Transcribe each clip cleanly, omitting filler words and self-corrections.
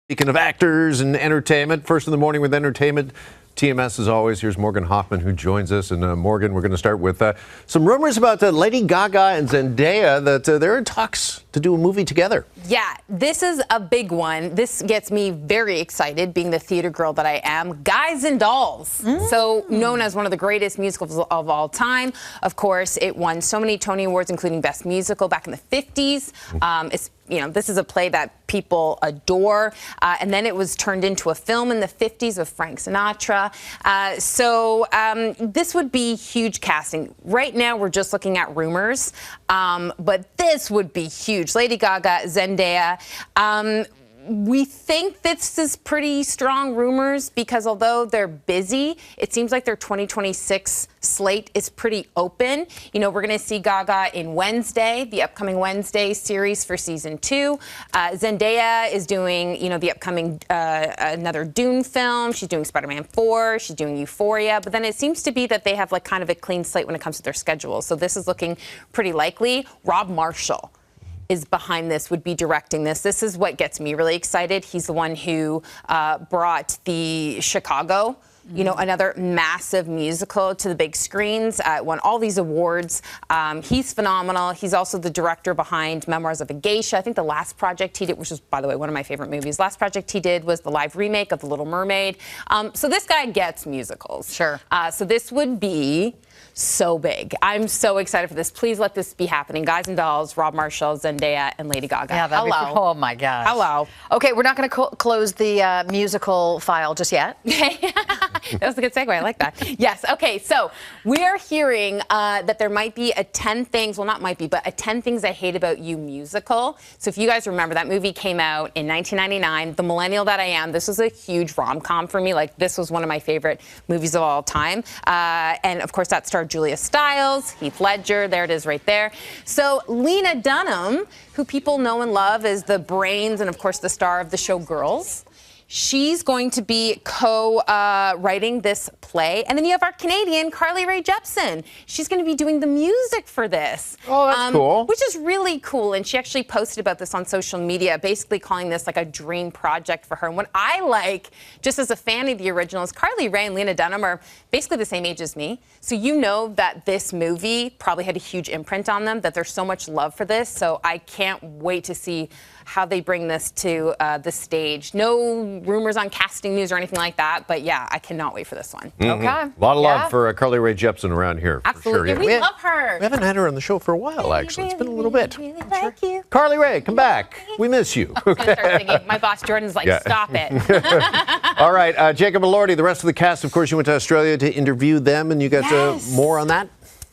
Speaking of actors and entertainment, first in the morning with entertainment, TMS as always. Here's Morgan Hoffman who joins us. And Morgan, we're going to start with some rumors about Lady Gaga and Zendaya that they're in talks to do a movie together. Yeah, this is a big one. This gets me very excited, being the theater girl that I am. Guys and Dolls, so known as one of the greatest musicals of all time. Of course, it won so many Tony Awards, including Best Musical back in the 50s. This is a play that people adore. And then it was turned into a film in the 50s with Frank Sinatra. This would be huge casting. Right now, we're just looking at rumors, but this would be huge. Lady Gaga, Zendaya. We think this is pretty strong rumors because although they're busy, it seems like their 2026 slate is pretty open. You know, we're going to see Gaga in Wednesday, the upcoming Wednesday series for season 2. Zendaya is doing, the upcoming another Dune film. She's doing Spider-Man 4. She's doing Euphoria. But then it seems to be that they have kind of a clean slate when it comes to their schedule. So this is looking pretty likely. Rob Marshall is behind this, would be directing this. This is what gets me really excited. He's the one who brought the Chicago, another massive musical to the big screens, won all these awards. He's phenomenal. He's also the director behind Memoirs of a Geisha. I think the last project he did, which is, by the way, one of my favorite movies, last project he did was the live remake of The Little Mermaid. So this guy gets musicals. Sure. So this would be so big. I'm so excited for this. Please let this be happening. Guys and Dolls, Rob Marshall, Zendaya, and Lady Gaga. Yeah, Hello. Oh, my gosh. Hello. Okay, we're not going to close the musical file just yet. That was a good segue. I like that. Yes. Okay. So we are hearing that there might be a 10 things, well, not might be, but a 10 things I hate about you musical. So if you guys remember, that movie came out in 1999. The millennial that I am, this was a huge rom-com for me. Like, this was one of my favorite movies of all time. And of course, that starred Julia Stiles, Heath Ledger. There it is right there. So Lena Dunham, who people know and love as the brains and, of course, the star of the show Girls, she's going to be co-writing this play. And then you have our Canadian Carly Rae Jepsen. She's going to be doing the music for this. Oh, that's cool. Which is really cool. And she actually posted about this on social media, basically calling this like a dream project for her. And what I like, just as a fan of the original, is Carly Rae and Lena Dunham are basically the same age as me. So you know that this movie probably had a huge imprint on them, that there's so much love for this. So I can't wait to see how they bring this to the stage. No rumors on casting news or anything like that, but yeah, I cannot wait for this one. Okay. A lot of love for Carly Rae Jepsen around here. Absolutely. For sure. We love her. We haven't had her on the show for a while, actually. It's been a little bit. Really like you. Carly Rae, come back. We miss you. I'm gonna start singing. My boss Jordan's like, stop it. All right, Jacob Elordi, the rest of the cast, of course, you went to Australia to interview them, and you got more on that?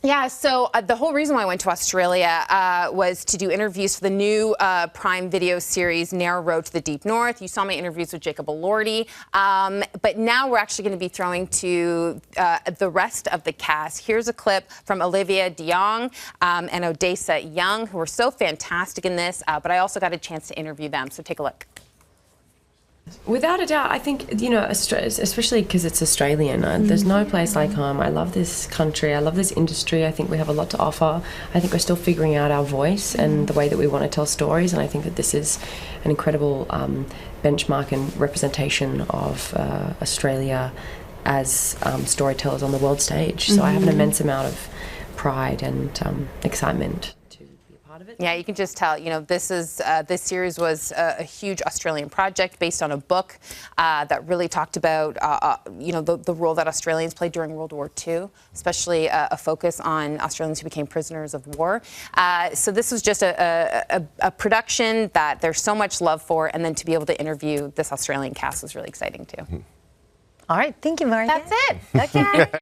Yeah, so the whole reason why I went to Australia was to do interviews for the new Prime Video series, Narrow Road to the Deep North. You saw my interviews with Jacob Elordi. But now we're actually going to be throwing to the rest of the cast. Here's a clip from Olivia de Jong and Odessa Young, who were so fantastic in this. But I also got a chance to interview them, so take a look. Without a doubt, I think, especially because it's Australian, there's no place like home. I love this country, I love this industry, I think we have a lot to offer. I think we're still figuring out our voice and the way that we want to tell stories, and I think that this is an incredible benchmark and representation of Australia as storytellers on the world stage. So I have an immense amount of pride and excitement. Yeah, you can just tell, this series was a huge Australian project based on a book that really talked about, the role that Australians played during World War II, especially a focus on Australians who became prisoners of war. So this was just a production that there's so much love for, and then to be able to interview this Australian cast was really exciting too. All right, thank you, Margaret. That's it. Okay.